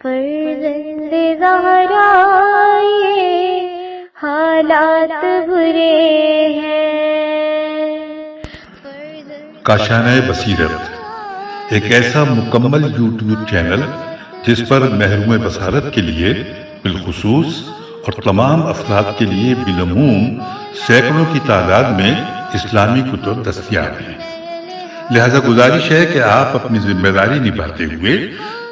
فرزند زہرا یہ حالات برے ہیں۔ کاشانۂ بصیرت ایک ایسا مکمل یوٹیوب چینل جس پر محروم بصارت کے لیے بالخصوص اور تمام افراد کے لیے بالعموم سینکڑوں کی تعداد میں اسلامی کتب دستیاب ہیں۔ لہذا گزارش ہے کہ آپ اپنی ذمہ داری نبھاتے ہوئے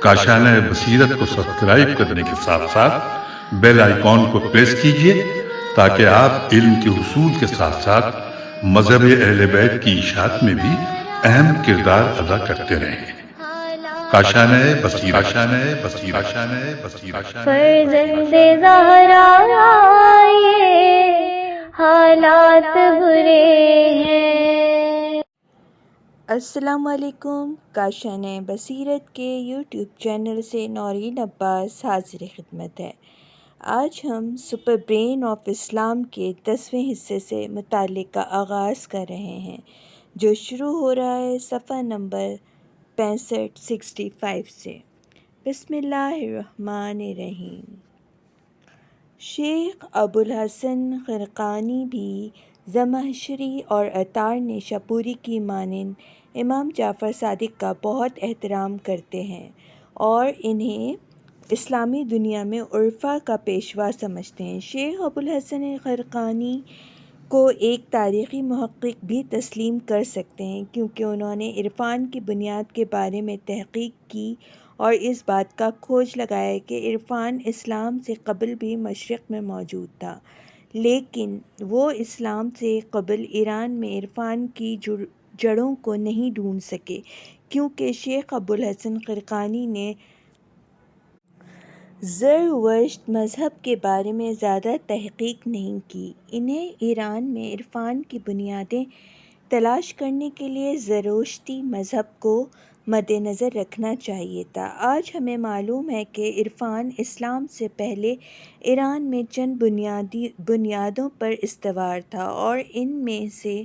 کاشانۂ بصیرت کو سبسکرائب کرنے کے ساتھ ساتھ بیل آئیکن کو پریس کیجیے تاکہ آپ علم کے حصول کے ساتھ ساتھ مذہب اہل بیت کی اشاعت میں بھی اہم کردار ادا کرتے رہیں۔ کاشانۂ بصیرت، کاشانۂ بصیرت، کاشانۂ بصیرت۔ فرزند زہرا یہ حالات برے ہیں۔ السلام علیکم۔ کاشانۂ بصیرت کے یوٹیوب چینل سے نورین عباس حاضر خدمت ہے۔ آج ہم سپر برین آف اسلام کے 10ویں حصے سے مطالعے کا آغاز کر رہے ہیں جو شروع ہو رہا ہے صفحہ نمبر 65 سے۔ بسم اللہ الرحمن الرحیم۔ شیخ ابوالحسن خرقانی بھی زمخشری اور عطار نیشاپوری کی مانند امام جعفر صادق کا بہت احترام کرتے ہیں اور انہیں اسلامی دنیا میں عرفا کا پیشوا سمجھتے ہیں۔ شیخ ابوالحسن خرقانی کو ایک تاریخی محقق بھی تسلیم کر سکتے ہیں کیونکہ انہوں نے عرفان کی بنیاد کے بارے میں تحقیق کی اور اس بات کا کھوج لگایا کہ عرفان اسلام سے قبل بھی مشرق میں موجود تھا، لیکن وہ اسلام سے قبل ایران میں عرفان کی جڑوں کو نہیں ڈھونڈ سکے کیونکہ شیخ ابوالحسن خرقانی نے زرتشت مذہب کے بارے میں زیادہ تحقیق نہیں کی۔ انہیں ایران میں عرفان کی بنیادیں تلاش کرنے کے لیے زرتشتی مذہب کو مد نظر رکھنا چاہیے تھا۔ آج ہمیں معلوم ہے کہ عرفان اسلام سے پہلے ایران میں چند بنیادوں پر استوار تھا اور ان میں سے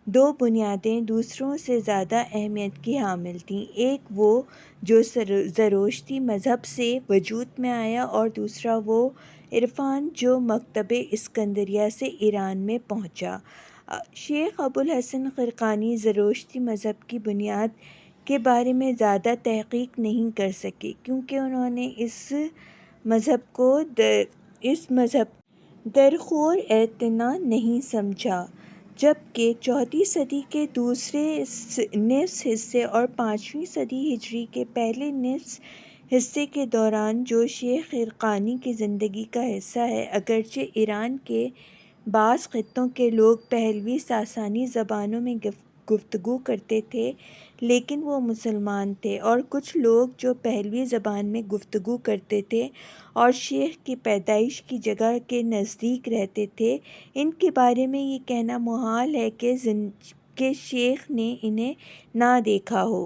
دو بنیادیں دوسروں سے زیادہ اہمیت کی حامل تھیں، ایک وہ جو زرتشتی مذہب سے وجود میں آیا اور دوسرا وہ عرفان جو مکتبہ اسکندریہ سے ایران میں پہنچا۔ شیخ ابوالحسن خرقانی زرتشتی مذہب کی بنیاد کے بارے میں زیادہ تحقیق نہیں کر سکے کیونکہ انہوں نے اس مذہب درخور اعتنا نہیں سمجھا، جبکہ چوتھی صدی کے دوسرے نصف حصے اور 5ویں صدی ہجری کے پہلے نصف حصے کے دوران جو شیخ خرقانی کی زندگی کا حصہ ہے، اگرچہ ایران کے بعض خطوں کے لوگ پہلوی ساسانی زبانوں میں گفتگو کرتے تھے لیکن وہ مسلمان تھے، اور کچھ لوگ جو پہلوی زبان میں گفتگو کرتے تھے اور شیخ کی پیدائش کی جگہ کے نزدیک رہتے تھے، ان کے بارے میں یہ کہنا محال ہے کہ شیخ نے انہیں نہ دیکھا ہو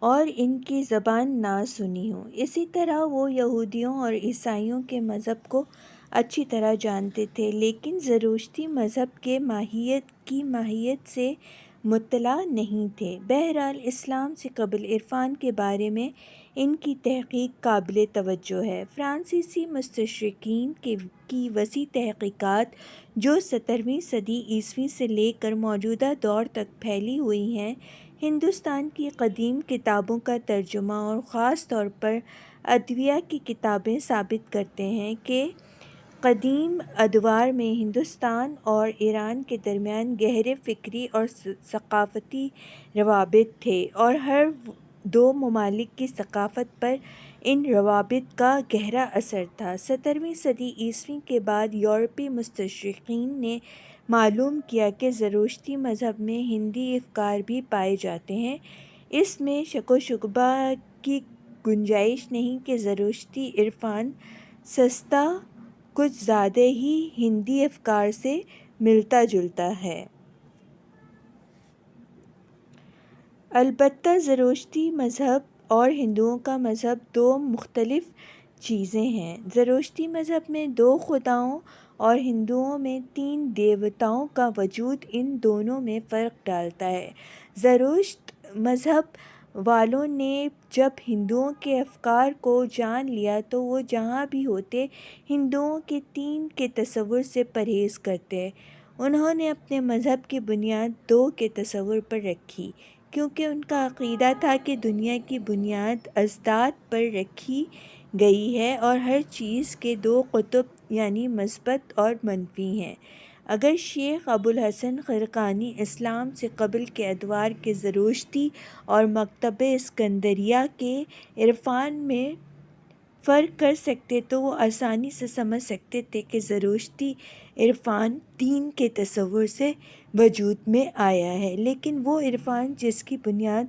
اور ان کی زبان نہ سنی ہو۔ اسی طرح وہ یہودیوں اور عیسائیوں کے مذہب کو اچھی طرح جانتے تھے لیکن زرتشتی مذہب کے ماہیت سے مطلع نہیں تھے۔ بہرحال اسلام سے قبل عرفان کے بارے میں ان کی تحقیق قابل توجہ ہے۔ فرانسیسی مستشرقین کی وسیع تحقیقات جو 17ویں صدی عیسوی سے لے کر موجودہ دور تک پھیلی ہوئی ہیں، ہندوستان کی قدیم کتابوں کا ترجمہ اور خاص طور پر ادویہ کی کتابیں ثابت کرتے ہیں کہ قدیم ادوار میں ہندوستان اور ایران کے درمیان گہرے فکری اور ثقافتی روابط تھے اور ہر دو ممالک کی ثقافت پر ان روابط کا گہرا اثر تھا۔ 17ویں صدی عیسوی کے بعد یورپی مستشرقین نے معلوم کیا کہ زرتشتی مذہب میں ہندی افکار بھی پائے جاتے ہیں۔ اس میں شک و شبہ کی گنجائش نہیں کہ زرتشتی عرفان سستا کچھ زیادہ ہی ہندی افکار سے ملتا جلتا ہے۔ البتہ زرتشتی مذہب اور ہندوؤں کا مذہب دو مختلف چیزیں ہیں۔ زرتشتی مذہب میں 2 خداؤں اور ہندوؤں میں 3 دیوتاؤں کا وجود ان دونوں میں فرق ڈالتا ہے۔ زرتشت مذہب والوں نے جب ہندوؤں کے افکار کو جان لیا تو وہ جہاں بھی ہوتے ہندوؤں کے 3 کے تصور سے پرہیز کرتے۔ انہوں نے اپنے مذہب کی بنیاد 2 کے تصور پر رکھی، کیونکہ ان کا عقیدہ تھا کہ دنیا کی بنیاد اضداد پر رکھی گئی ہے اور ہر چیز کے 2 قطب یعنی مثبت اور منفی ہیں۔ اگر شیخ ابوالحسن خرقانی اسلام سے قبل کے ادوار کے زرتشتی اور مکتبہ اسکندریہ کے عرفان میں فرق کر سکتے تو وہ آسانی سے سمجھ سکتے تھے کہ زرتشتی عرفان 3 کے تصور سے وجود میں آیا ہے، لیکن وہ عرفان جس کی بنیاد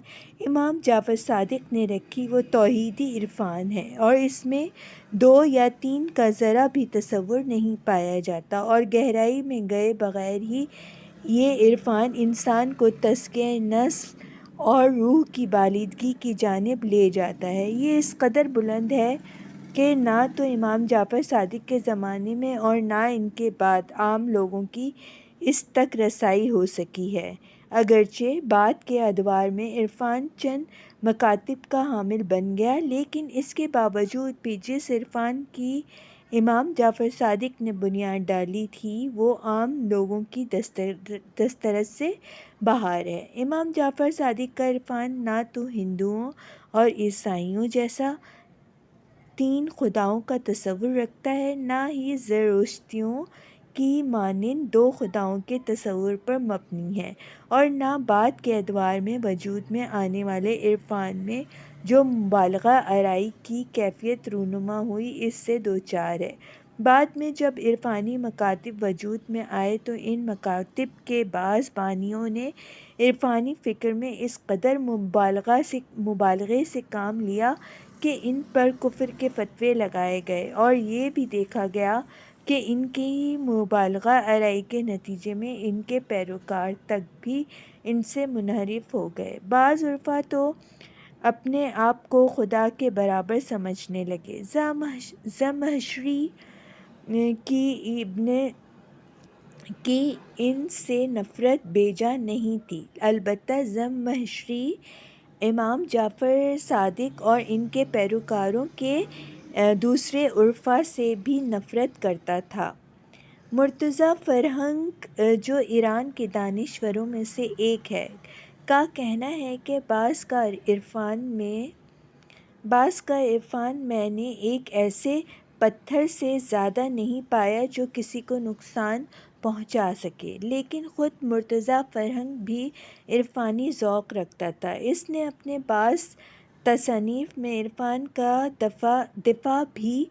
امام جعفر صادق نے رکھی وہ توحیدی عرفان ہے، اور اس میں 2 یا 3 کا ذرا بھی تصور نہیں پایا جاتا، اور گہرائی میں گئے بغیر ہی یہ عرفان انسان کو تزکیہ نفس اور روح کی بالیدگی کی جانب لے جاتا ہے۔ یہ اس قدر بلند ہے کہ نہ تو امام جعفر صادق کے زمانے میں اور نہ ان کے بعد عام لوگوں کی اس تک رسائی ہو سکی ہے۔ اگرچہ بعد کے ادوار میں عرفان چند مکاتب کا حامل بن گیا، لیکن اس کے باوجود بھی جس عرفان کی امام جعفر صادق نے بنیاد ڈالی تھی وہ عام لوگوں کی دسترس سے باہر ہے۔ امام جعفر صادق کا عرفان نہ تو ہندوؤں اور عیسائیوں جیسا 3 خداؤں کا تصور رکھتا ہے، نہ ہی زرتشتیوں کی مانند 2 خداؤں کے تصور پر مبنی ہے، اور نہ بعد کے ادوار میں وجود میں آنے والے عرفان میں جو مبالغہ آرائی کی کیفیت رونما ہوئی اس سے دوچار ہے۔ بعد میں جب عرفانی مکاتب وجود میں آئے تو ان مکاتب کے بعض بانیوں نے عرفانی فکر میں اس قدر مبالغے سے کام لیا کہ ان پر کفر کے فتوے لگائے گئے، اور یہ بھی دیکھا گیا کہ ان کی مبالغہ آرائی کے نتیجے میں ان کے پیروکار تک بھی ان سے منحرف ہو گئے۔ بعض عرفا تو اپنے آپ کو خدا کے برابر سمجھنے لگے۔ زمخشری کی ان سے نفرت بیجا نہیں تھی، البتہ زمخشری امام جعفر صادق اور ان کے پیروکاروں کے دوسرے عرفا سے بھی نفرت کرتا تھا۔ مرتضیٰ فرہنگ جو ایران کے دانشوروں میں سے ایک ہے، کا کہنا ہے کہ بعض کا عرفان میں نے ایک ایسے پتھر سے زیادہ نہیں پایا جو کسی کو نقصان پہنچا سکے، لیکن خود مرتضیٰ فرہنگ بھی عرفانی ذوق رکھتا تھا۔ اس نے اپنے بعض تصانیف میں عرفان کا دفاع بھی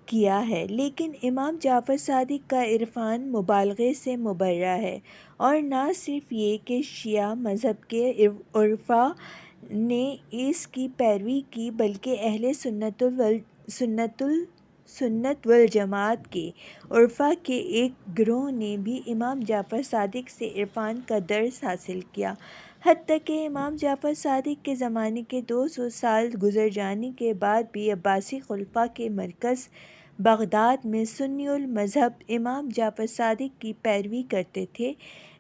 کیا ہے، لیکن امام جعفر صادق کا عرفان مبالغے سے مبرا ہے، اور نہ صرف یہ کہ شیعہ مذہب کے عرفا نے اس کی پیروی کی بلکہ اہل سنت والجماعت کے عرفا کے ایک گروہ نے بھی امام جعفر صادق سے عرفان کا درس حاصل کیا، حتیٰ کہ امام جعفر صادق کے زمانے کے 200 سال گزر جانے کے بعد بھی عباسی خلفاء کے مرکز بغداد میں سنی المذہب امام جعفر صادق کی پیروی کرتے تھے۔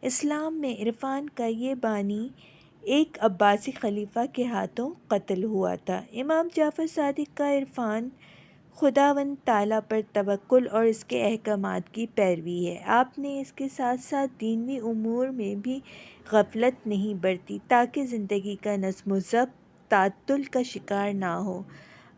اسلام میں عرفان کا یہ بانی ایک عباسی خلیفہ کے ہاتھوں قتل ہوا تھا۔ امام جعفر صادق کا عرفان خداوند تعالیٰ پر توکل اور اس کے احکامات کی پیروی ہے۔ آپ نے اس کے ساتھ ساتھ دینی امور میں بھی غفلت نہیں برتی تاکہ زندگی کا نظم و ضبط تعطل کا شکار نہ ہو۔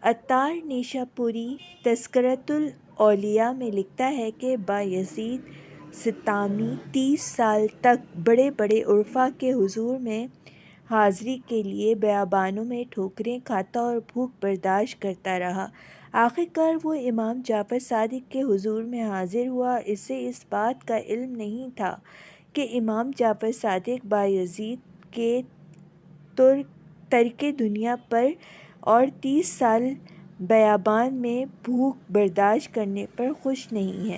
عطار نیشا پوری تذکرۃ الاولیاء میں لکھتا ہے کہ بایزید سطامی 30 سال تک بڑے بڑے عرفا کے حضور میں حاضری کے لیے بیابانوں میں ٹھوکریں کھاتا اور بھوک برداشت کرتا رہا۔ آخرکار وہ امام جعفر صادق کے حضور میں حاضر ہوا۔ اسے اس بات کا علم نہیں تھا کہ امام جعفر صادق بایزید کے ترک دنیا پر اور 30 سال بیابان میں بھوک برداشت کرنے پر خوش نہیں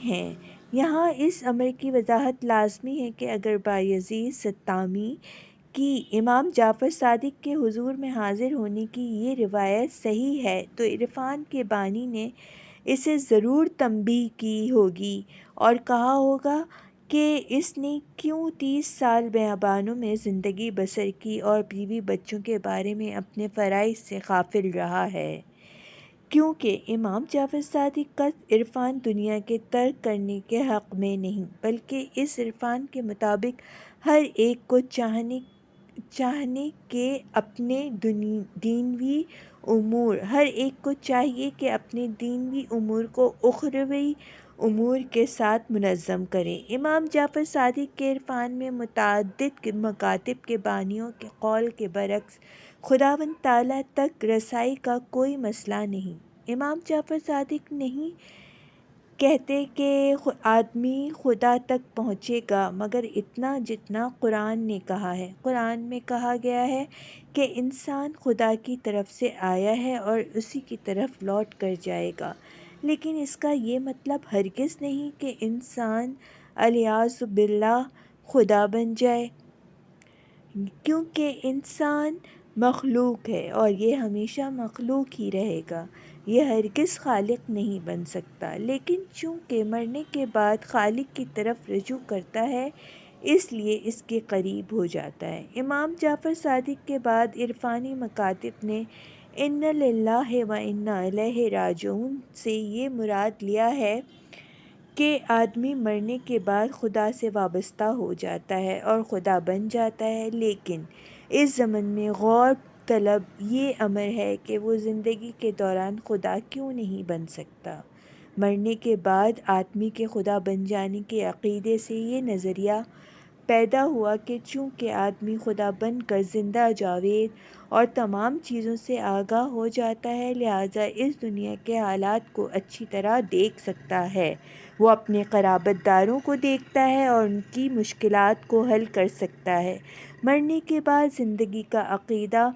ہیں۔ یہاں اس امر کی وضاحت لازمی ہے کہ اگر بایزید سطامی کی امام جعفر صادق کے حضور میں حاضر ہونے کی یہ روایت صحیح ہے تو عرفان کے بانی نے اسے ضرور تنبیہ کی ہوگی اور کہا ہوگا کہ اس نے کیوں 30 سال بیابانوں میں زندگی بسر کی اور بیوی بچوں کے بارے میں اپنے فرائض سے غافل رہا ہے۔ کیونکہ امام جعفر صادق کا عرفان دنیا کے ترک کرنے کے حق میں نہیں، بلکہ اس عرفان کے مطابق ہر ایک کو چاہیے کہ اپنے دینوی امور کو اخروی امور کے ساتھ منظم کرے۔ امام جعفر صادق کے عرفان میں متعدد مکاتب کے بانیوں کے قول کے برعکس خداوند تعالیٰ تک رسائی کا کوئی مسئلہ نہیں۔ امام جعفر صادق نہیں کہتے کہ آدمی خدا تک پہنچے گا مگر اتنا جتنا قرآن نے کہا ہے۔ قرآن میں کہا گیا ہے کہ انسان خدا کی طرف سے آیا ہے اور اسی کی طرف لوٹ کر جائے گا، لیکن اس کا یہ مطلب ہرگز نہیں کہ انسان والعیاذ باللہ خدا بن جائے، کیونکہ انسان مخلوق ہے اور یہ ہمیشہ مخلوق ہی رہے گا، یہ ہرگز خالق نہیں بن سکتا۔ لیکن چونکہ مرنے کے بعد خالق کی طرف رجوع کرتا ہے اس لیے اس کے قریب ہو جاتا ہے۔ امام جعفر صادق کے بعد عرفانی مکاتب نے اِنَّ لِلَّهِ وَإِنَّا إِلَيْهِ راجعون سے یہ مراد لیا ہے کہ آدمی مرنے کے بعد خدا سے وابستہ ہو جاتا ہے اور خدا بن جاتا ہے، لیکن اس ضمن میں غور طلب یہ امر ہے کہ وہ زندگی کے دوران خدا کیوں نہیں بن سکتا۔ مرنے کے بعد آدمی کے خدا بن جانے کے عقیدے سے یہ نظریہ پیدا ہوا کہ چونکہ آدمی خدا بن کر زندہ جاوید اور تمام چیزوں سے آگاہ ہو جاتا ہے، لہٰذا اس دنیا کے حالات کو اچھی طرح دیکھ سکتا ہے، وہ اپنے قرابت داروں کو دیکھتا ہے اور ان کی مشکلات کو حل کر سکتا ہے۔ مرنے کے بعد زندگی کا عقیدہ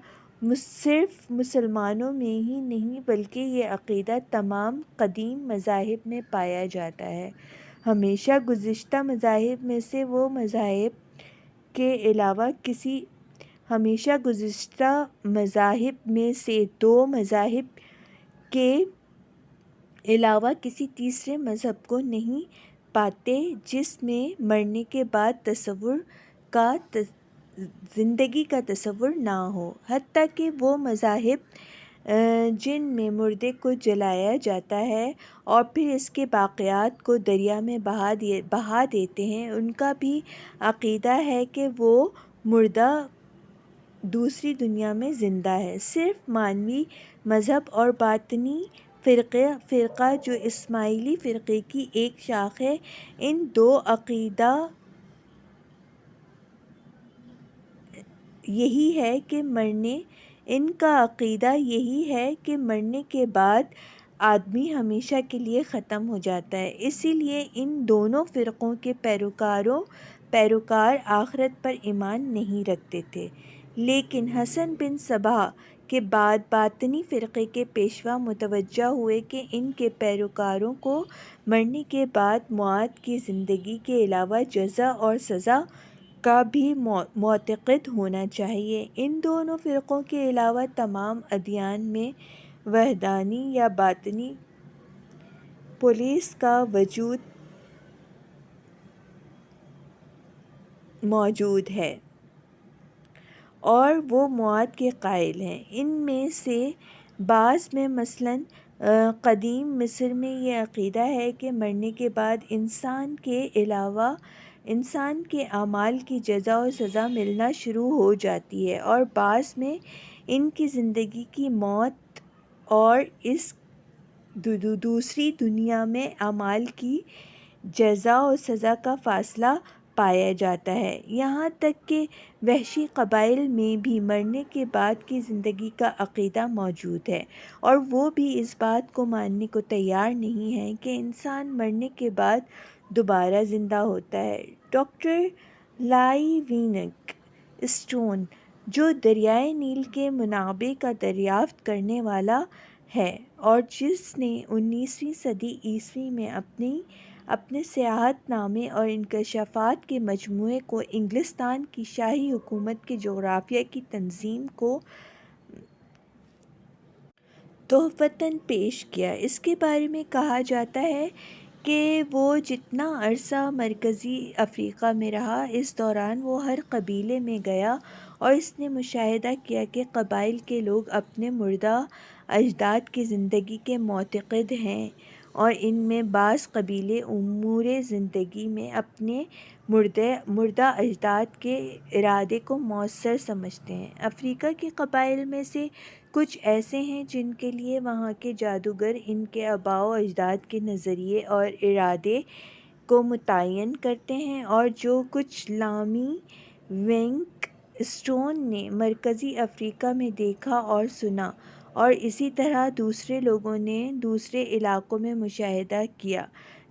صرف مسلمانوں میں ہی نہیں بلکہ یہ عقیدہ تمام قدیم مذاہب میں پایا جاتا ہے۔ ہمیشہ گزشتہ مذاہب میں سے دو مذاہب کے علاوہ کسی تیسرے مذہب کو نہیں پاتے جس میں مرنے کے بعد زندگی کا تصور نہ ہو، حتیٰ کہ وہ مذاہب جن میں مردے کو جلایا جاتا ہے اور پھر اس کے باقیات کو دریا میں بہا دیتے ہیں، ان کا بھی عقیدہ ہے کہ وہ مردہ دوسری دنیا میں زندہ ہے۔ صرف مانوی مذہب اور باطنی فرقہ جو اسماعیلی فرقے کی ایک شاخ ہے، ان کا عقیدہ یہی ہے کہ مرنے کے بعد آدمی ہمیشہ کے لیے ختم ہو جاتا ہے، اسی لیے ان دونوں فرقوں کے پیروکار آخرت پر ایمان نہیں رکھتے تھے۔ لیکن حسن بن صباح کے بعد باطنی فرقے کے پیشوا متوجہ ہوئے کہ ان کے پیروکاروں کو مرنے کے بعد معاد کی زندگی کے علاوہ جزا اور سزا کا بھی معتقد ہونا چاہیے۔ ان دونوں فرقوں کے علاوہ تمام ادیان میں وحدانی یا باطنی پولیس کا وجود موجود ہے اور وہ معاد کے قائل ہیں۔ ان میں سے بعض میں مثلاً قدیم مصر میں یہ عقیدہ ہے کہ مرنے کے بعد انسان کے اعمال کی جزا و سزا ملنا شروع ہو جاتی ہے، اور بعض میں ان کی زندگی کی موت اور اس دوسری دنیا میں اعمال کی جزا و سزا کا فاصلہ پایا جاتا ہے۔ یہاں تک کہ وحشی قبائل میں بھی مرنے کے بعد کی زندگی کا عقیدہ موجود ہے، اور وہ بھی اس بات کو ماننے کو تیار نہیں ہیں کہ انسان مرنے کے بعد دوبارہ زندہ ہوتا ہے۔ ڈاکٹر لائیونگ اسٹون، جو دریائے نیل کے منابع کا دریافت کرنے والا ہے اور جس نے 19ویں صدی عیسوی میں اپنے سیاحت نامے اور انکشافات کے مجموعے کو انگلستان کی شاہی حکومت کے جغرافیہ کی تنظیم کو تحفتاً پیش کیا، اس کے بارے میں کہا جاتا ہے کہ وہ جتنا عرصہ مرکزی افریقہ میں رہا، اس دوران وہ ہر قبیلے میں گیا اور اس نے مشاہدہ کیا کہ قبائل کے لوگ اپنے مردہ اجداد کی زندگی کے معتقد ہیں، اور ان میں بعض قبیلے امور زندگی میں اپنے مردہ اجداد کے ارادے کو مؤثر سمجھتے ہیں۔ افریقہ کے قبائل میں سے کچھ ایسے ہیں جن کے لیے وہاں کے جادوگر ان کے آباء و اجداد کے نظریے اور ارادے کو متعین کرتے ہیں، اور جو کچھ لامی ونگ اسٹون نے مرکزی افریقہ میں دیکھا اور سنا، اور اسی طرح دوسرے لوگوں نے دوسرے علاقوں میں مشاہدہ کیا،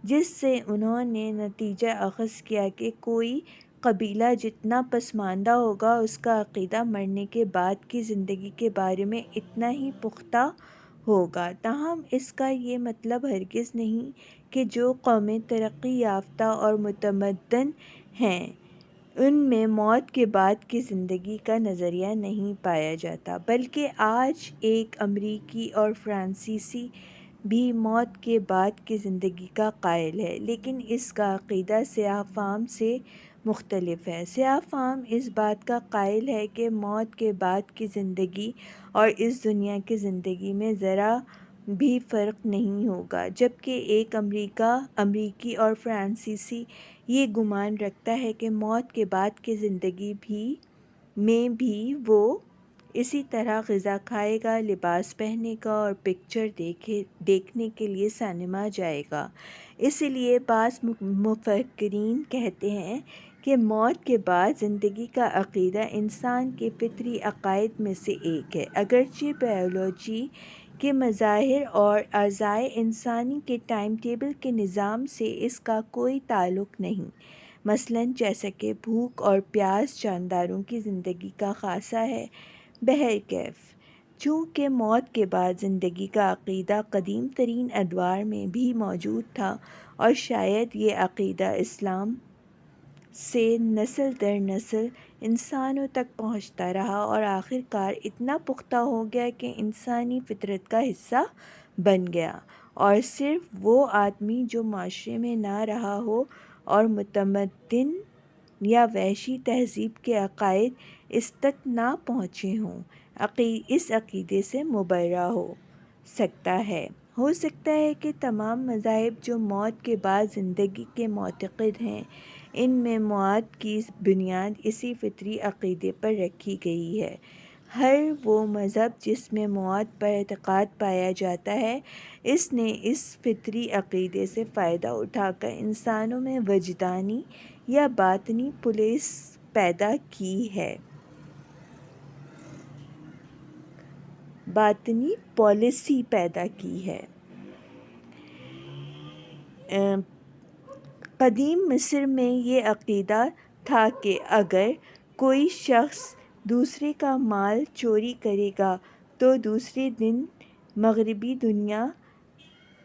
جس سے انہوں نے نتیجہ اخذ کیا کہ کوئی قبیلہ جتنا پسماندہ ہوگا، اس کا عقیدہ مرنے کے بعد کی زندگی کے بارے میں اتنا ہی پختہ ہوگا۔ تاہم اس کا یہ مطلب ہرگز نہیں کہ جو قومیں ترقی یافتہ اور متمدن ہیں ان میں موت کے بعد کی زندگی کا نظریہ نہیں پایا جاتا، بلکہ آج ایک امریکی اور فرانسیسی بھی موت کے بعد کی زندگی کا قائل ہے، لیکن اس کا عقیدہ سیاہ فام سے مختلف ہے۔ سیاہ فام اس بات کا قائل ہے کہ موت کے بعد کی زندگی اور اس دنیا کی زندگی میں ذرا بھی فرق نہیں ہوگا، جبکہ ایک امریکی اور فرانسیسی یہ گمان رکھتا ہے کہ موت کے بعد کی زندگی میں بھی وہ اسی طرح غذا کھائے گا، لباس پہنے گا اور پکچر دیکھنے کے لیے سینما جائے گا۔ اس لیے بعض مفکرین کہتے ہیں کہ موت کے بعد زندگی کا عقیدہ انسان کے فطری عقائد میں سے ایک ہے، اگرچہ بائیولوجی کے مظاہر اور اعضائے انسانی کے ٹائم ٹیبل کے نظام سے اس کا کوئی تعلق نہیں۔ مثلاً جیسا کہ بھوک اور پیاس جانداروں کی زندگی کا خاصہ ہے۔ بہرکیف، چونکہ موت کے بعد زندگی کا عقیدہ قدیم ترین ادوار میں بھی موجود تھا، اور شاید یہ عقیدہ اسلام سے نسل در نسل انسانوں تک پہنچتا رہا اور آخر کار اتنا پختہ ہو گیا کہ انسانی فطرت کا حصہ بن گیا، اور صرف وہ آدمی جو معاشرے میں نہ رہا ہو اور متمدن یا وحشی تہذیب کے عقائد اس تک نہ پہنچے ہوں، اس عقیدے سے مبرا ہو سکتا ہے۔ ہو سکتا ہے کہ تمام مذاہب جو موت کے بعد زندگی کے معتقد ہیں، ان میں موت کی بنیاد اسی فطری عقیدے پر رکھی گئی ہے۔ ہر وہ مذہب جس میں موت پر اعتقاد پایا جاتا ہے، اس نے اس فطری عقیدے سے فائدہ اٹھا کر انسانوں میں وجدانی یا باطنی پالیسی پیدا کی ہے۔ قدیم مصر میں یہ عقیدہ تھا کہ اگر کوئی شخص دوسرے کا مال چوری کرے گا تو دوسرے دن مغربی دنیا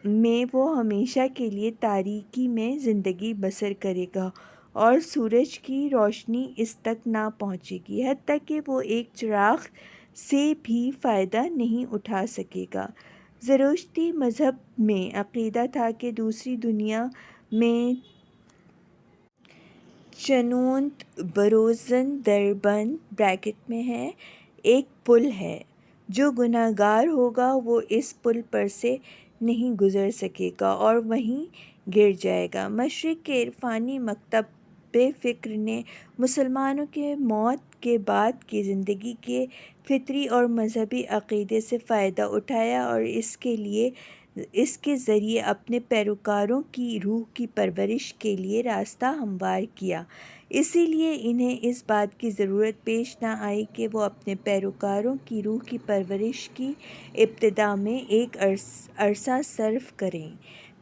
میں وہ ہمیشہ کے لیے تاریکی میں زندگی بسر کرے گا اور سورج کی روشنی اس تک نہ پہنچے گی، حتیٰ کہ وہ ایک چراغ سے بھی فائدہ نہیں اٹھا سکے گا۔ زرتشتی مذہب میں عقیدہ تھا کہ دوسری دنیا میں چنونت بروزن دربند ہے، ایک پل ہے۔ جو گناہ گار ہوگا وہ اس پل پر سے نہیں گزر سکے گا اور وہیں گر جائے گا۔ مشرق کے عرفانی مکتب فکر نے مسلمانوں کے موت کے بعد کی زندگی کے فطری اور مذہبی عقیدے سے فائدہ اٹھایا اور اس کے ذریعے اپنے پیروکاروں کی روح کی پرورش کے لیے راستہ ہموار کیا۔ اسی لیے انہیں اس بات کی ضرورت پیش نہ آئی کہ وہ اپنے پیروکاروں کی روح کی پرورش کی ابتدا میں ایک عرصہ صرف کریں،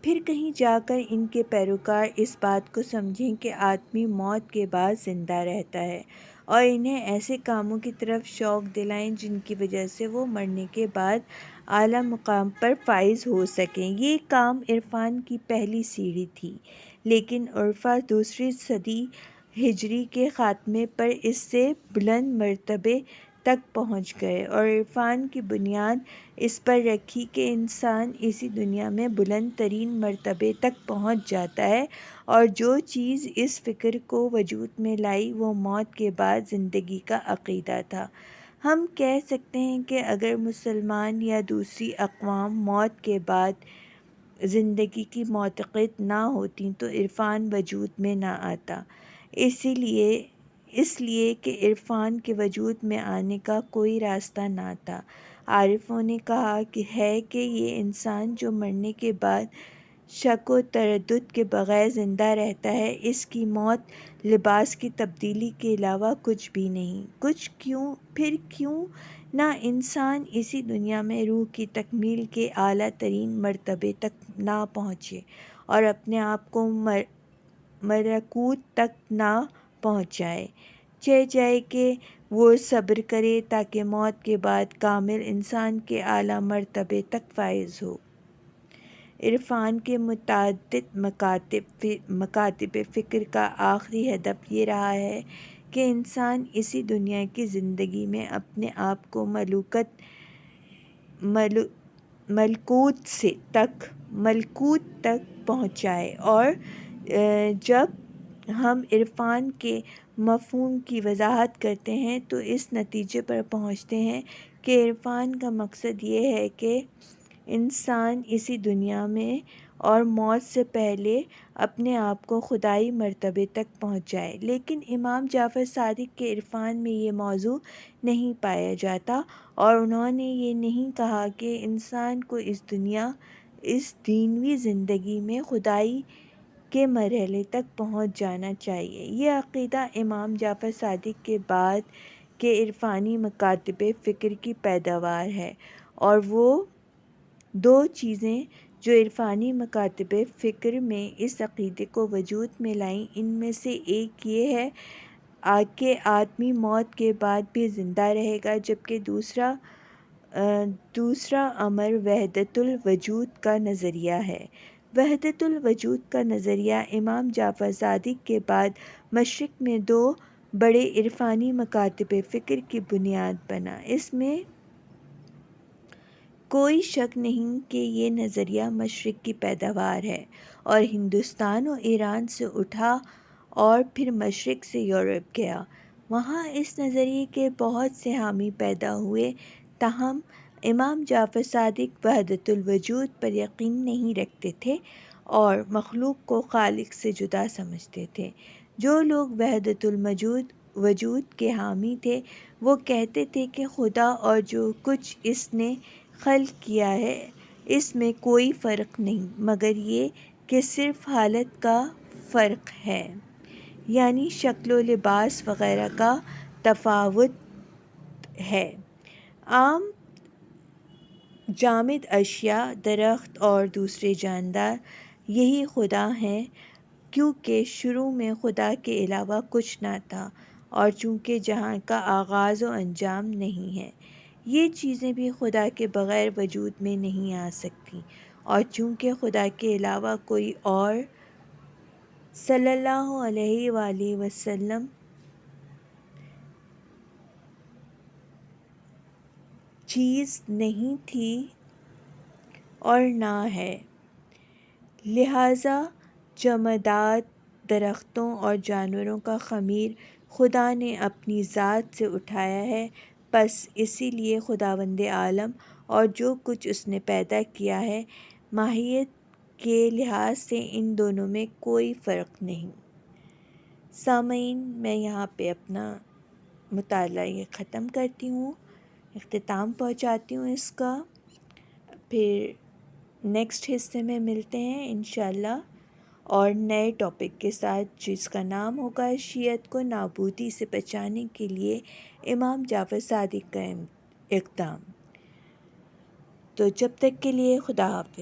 پھر کہیں جا کر ان کے پیروکار اس بات کو سمجھیں کہ آدمی موت کے بعد زندہ رہتا ہے، اور انہیں ایسے کاموں کی طرف شوق دلائیں جن کی وجہ سے وہ مرنے کے بعد اعلیٰ مقام پر فائز ہو سکیں۔ یہ کام عرفان کی پہلی سیڑھی تھی، لیکن عرفا دوسری صدی ہجری کے خاتمے پر اس سے بلند مرتبے تک پہنچ گئے اور عرفان کی بنیاد اس پر رکھی کہ انسان اسی دنیا میں بلند ترین مرتبے تک پہنچ جاتا ہے، اور جو چیز اس فکر کو وجود میں لائی وہ موت کے بعد زندگی کا عقیدہ تھا۔ ہم کہہ سکتے ہیں کہ اگر مسلمان یا دوسری اقوام موت کے بعد زندگی کی معتقد نہ ہوتی تو عرفان وجود میں نہ آتا، اس لیے کہ عرفان کے وجود میں آنے کا کوئی راستہ نہ تھا۔ عارفوں نے کہا ہے کہ یہ انسان جو مرنے کے بعد شک و تردد کے بغیر زندہ رہتا ہے، اس کی موت لباس کی تبدیلی کے علاوہ کچھ بھی نہیں۔ پھر کیوں نہ انسان اسی دنیا میں روح کی تکمیل کے اعلیٰ ترین مرتبے تک نہ پہنچے اور اپنے آپ کو ملکوت تک نہ پہنچائے، چاہے کہ وہ صبر کرے تاکہ موت کے بعد کامل انسان کے اعلیٰ مرتبے تک فائز ہو۔ عرفان کے متعدد مکاتب فکر کا آخری ہدف یہ رہا ہے کہ انسان اسی دنیا کی زندگی میں اپنے آپ کو ملکوت تک پہنچائے، اور جب ہم عرفان کے مفہوم کی وضاحت کرتے ہیں تو اس نتیجے پر پہنچتے ہیں کہ عرفان کا مقصد یہ ہے کہ انسان اسی دنیا میں اور موت سے پہلے اپنے آپ کو خدائی مرتبے تک پہنچائے۔ لیکن امام جعفر صادق کے عرفان میں یہ موضوع نہیں پایا جاتا، اور انہوں نے یہ نہیں کہا کہ انسان کو اس دنیوی زندگی میں خدائی کے مرحلے تک پہنچ جانا چاہیے۔ یہ عقیدہ امام جعفر صادق کے بعد کے عرفانی مکاتب فکر کی پیداوار ہے، اور وہ دو چیزیں جو عرفانی مکاتب فکر میں اس عقیدے کو وجود میں لائیں، ان میں سے ایک یہ ہے کہ آدمی موت کے بعد بھی زندہ رہے گا، جبکہ دوسرا امر وحدت الوجود کا نظریہ ہے۔ وحدت الوجود کا نظریہ امام جعفر صادق کے بعد مشرق میں دو بڑے عرفانی مکاتب فکر کی بنیاد بنا۔ اس میں کوئی شک نہیں کہ یہ نظریہ مشرق کی پیداوار ہے اور ہندوستان و ایران سے اٹھا اور پھر مشرق سے یورپ گیا۔ وہاں اس نظریے کے بہت سے حامی پیدا ہوئے، تاہم امام جعفر صادق وحدت الوجود پر یقین نہیں رکھتے تھے اور مخلوق کو خالق سے جدا سمجھتے تھے۔ جو لوگ وحدت الوجود کے حامی تھے وہ کہتے تھے کہ خدا اور جو کچھ اس نے خلق کیا ہے اس میں کوئی فرق نہیں مگر یہ کہ صرف حالت کا فرق ہے، یعنی شکل و لباس وغیرہ کا تفاوت ہے۔ عام جامد اشیاء، درخت اور دوسرے جاندار یہی خدا ہیں، کیونکہ شروع میں خدا کے علاوہ کچھ نہ تھا، اور چونکہ جہاں کا آغاز و انجام نہیں ہے، یہ چیزیں بھی خدا کے بغیر وجود میں نہیں آ سکتیں، اور چونکہ خدا کے علاوہ کوئی اور صلی اللہ علیہ وآلہ وسلم چیز نہیں تھی اور نہ ہے، لہٰذا جمادات، درختوں اور جانوروں کا خمیر خدا نے اپنی ذات سے اٹھایا ہے، پس اسی لیے خداوند عالم اور جو کچھ اس نے پیدا کیا ہے، ماہیت کے لحاظ سے ان دونوں میں کوئی فرق نہیں۔ سامعین، میں یہاں پہ اپنا مطالعہ یہ ختم کرتی ہوں، اختتام پہنچاتی ہوں اس کا۔ پھر نیکسٹ حصے میں ملتے ہیں انشاءاللہ، اور نئے ٹاپک کے ساتھ، جس کا نام ہوگا شیعت کو نابودی سے بچانے کے لیے امام جعفر صادق کا اقدام۔ تو جب تک کے لیے خدا حافظ۔